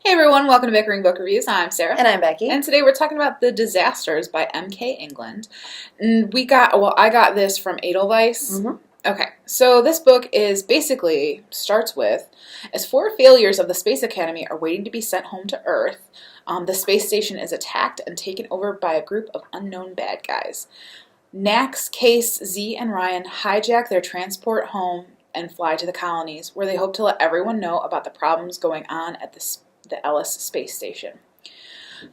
Hey everyone, welcome to Bickering Book Reviews. I'm Sarah. And I'm Becky. And today we're talking about The Disasters by M.K. England. And I got this from Edelweiss. Mm-hmm. Okay, so this book starts with, as four failures of the Space Academy are waiting to be sent home to Earth, the space station is attacked and taken over by a group of unknown bad guys. Nax, Case, Z, and Ryan hijack their transport home and fly to the colonies, where they hope to let everyone know about the problems going on at the Ellis space station.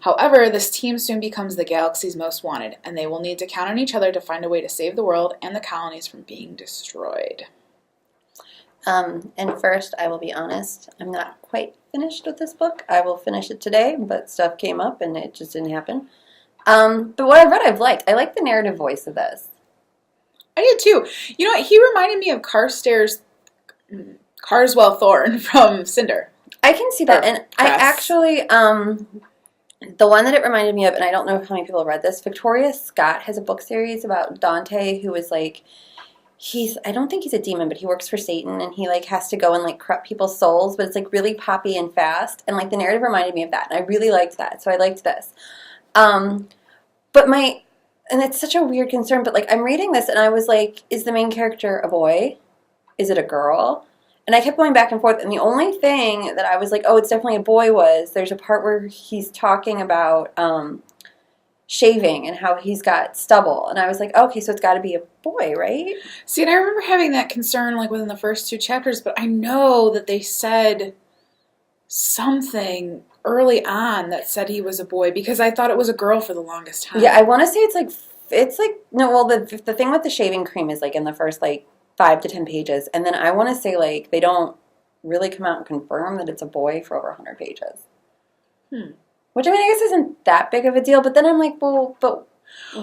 However, this team soon becomes the galaxy's most wanted, and they will need to count on each other to find a way to save the world and the colonies from being destroyed. And first, I will be honest, I'm not quite finished with this book. I will finish it today, but stuff came up and it just didn't happen. But what I've read, I've liked. I like the narrative voice of this. I did too. You know what? He reminded me of Carswell Thorne from Cinder. I can see that. And I actually, the one that it reminded me of, and I don't know how many people have read this, Victoria Scott has a book series about Dante, who is like, I don't think he's a demon, but he works for Satan, and he like has to go and like corrupt people's souls, but it's like really poppy and fast, and like the narrative reminded me of that, and I really liked that, so I liked this. And it's such a weird concern, but like I'm reading this, and I was like, is the main character a boy? Is it a girl? And I kept going back and forth, and the only thing that I was like, oh, it's definitely a boy was, there's a part where he's talking about shaving and how he's got stubble. And I was like, okay, so it's got to be a boy, right? See, and I remember having that concern like within the first two chapters, but I know that they said something early on that said he was a boy, because I thought it was a girl for the longest time. Yeah, I want to say the thing with the shaving cream is like in the first like 5 to 10 pages, and then I want to say like they don't really come out and confirm that it's a boy for over 100 pages. Which I mean, I guess isn't that big of a deal, but then I'm like, well, but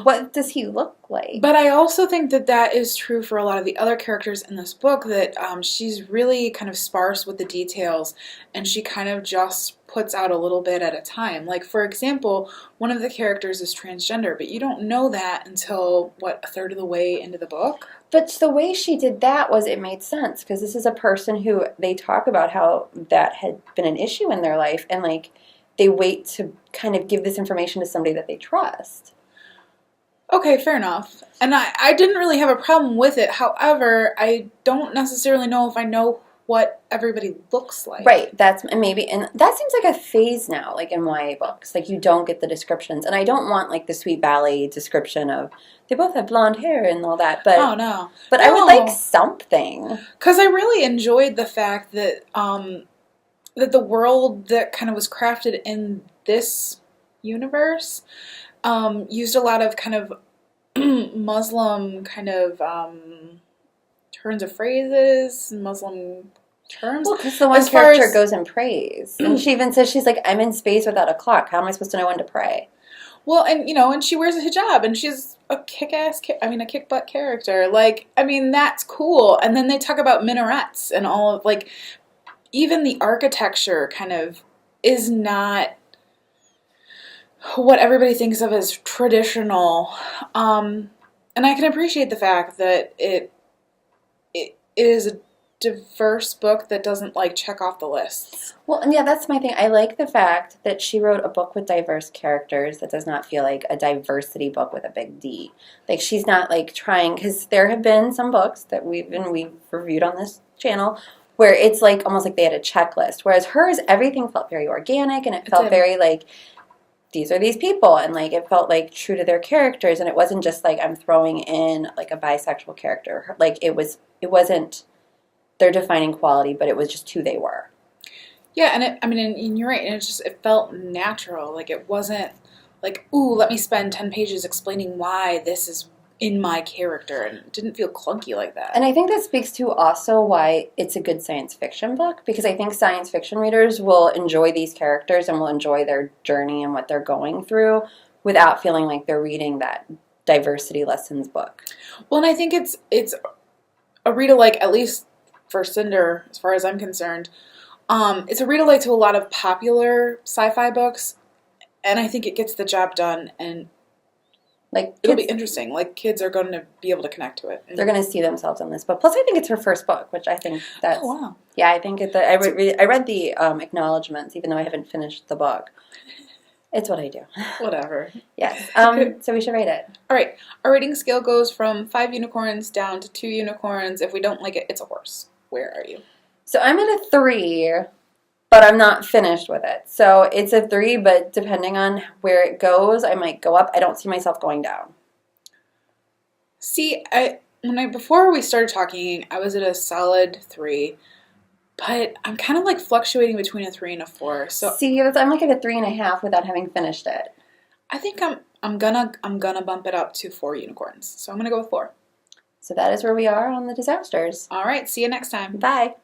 what does he look like? But I also think that is true for a lot of the other characters in this book, that she's really kind of sparse with the details, and she kind of just puts out a little bit at a time. Like, for example, one of the characters is transgender, but you don't know that until, a third of the way into the book? But the way she did that was, it made sense, because this is a person who they talk about how that had been an issue in their life, and like they wait to kind of give this information to somebody that they trust. Okay, fair enough. And I didn't really have a problem with it. However, I don't necessarily know if I know what everybody looks like. Right, and that seems like a phase now, like in YA books. Like, you don't get the descriptions. And I don't want, like, the Sweet Valley description of, they both have blonde hair and all that. But, oh, no. But no. I would like something. Because I really enjoyed the fact that, that the world that kind of was crafted in this universe used a lot of kind of Muslim kind of turns of phrases, Muslim terms. Well, because the one character goes and prays. And she even says, she's like, I'm in space without a clock. How am I supposed to know when to pray? Well, and, and she wears a hijab, and she's a a kick-butt character. Like, I mean, that's cool. And then they talk about minarets and all of, like, even the architecture kind of is not what everybody thinks of as traditional. And I can appreciate the fact that it is a diverse book that doesn't, like, check off the lists. Well, and yeah, that's my thing. I like the fact that she wrote a book with diverse characters that does not feel like a diversity book with a big D. Like, she's not, like, trying, because there have been some books that we've reviewed on this channel where it's, like, almost like they had a checklist. Whereas hers, everything felt very organic, and it felt very, like, these are these people, and like it felt like true to their characters, and it wasn't just like I'm throwing in like a bisexual character. Like it wasn't their defining quality, but it was just who they were. Yeah, and you're right, and it felt natural. Like it wasn't like, ooh, let me spend 10 pages explaining why this is in my character, and it didn't feel clunky like that. And I think that speaks to also why it's a good science fiction book, because I think science fiction readers will enjoy these characters and will enjoy their journey and what they're going through without feeling like they're reading that diversity lessons book. Well, and I think it's a read-alike, at least for Cinder, as far as I'm concerned. It's a read-alike to a lot of popular sci-fi books, and I think it gets the job done, and Like it'll be interesting. Like kids are going to be able to connect to it. They're going to see themselves in this book. Plus, I think it's her first book, which I think that's. Oh wow! Yeah, I think I read the acknowledgments, even though I haven't finished the book. It's what I do. Whatever. Yes. So we should rate it. All right. Our rating scale goes from 5 unicorns down to 2 unicorns. If we don't like it, it's a horse. Where are you? So I'm at a 3, but I'm not finished with it. So it's a 3, but depending on where it goes, I might go up. I don't see myself going down. See, before we started talking, I was at a solid 3. But I'm kind of like fluctuating between a 3 and a 4. So see, I'm like at a 3.5 without having finished it. I think I'm gonna bump it up to 4 unicorns. So I'm gonna go with 4. So that is where we are on the disasters. All right. See you next time. Bye.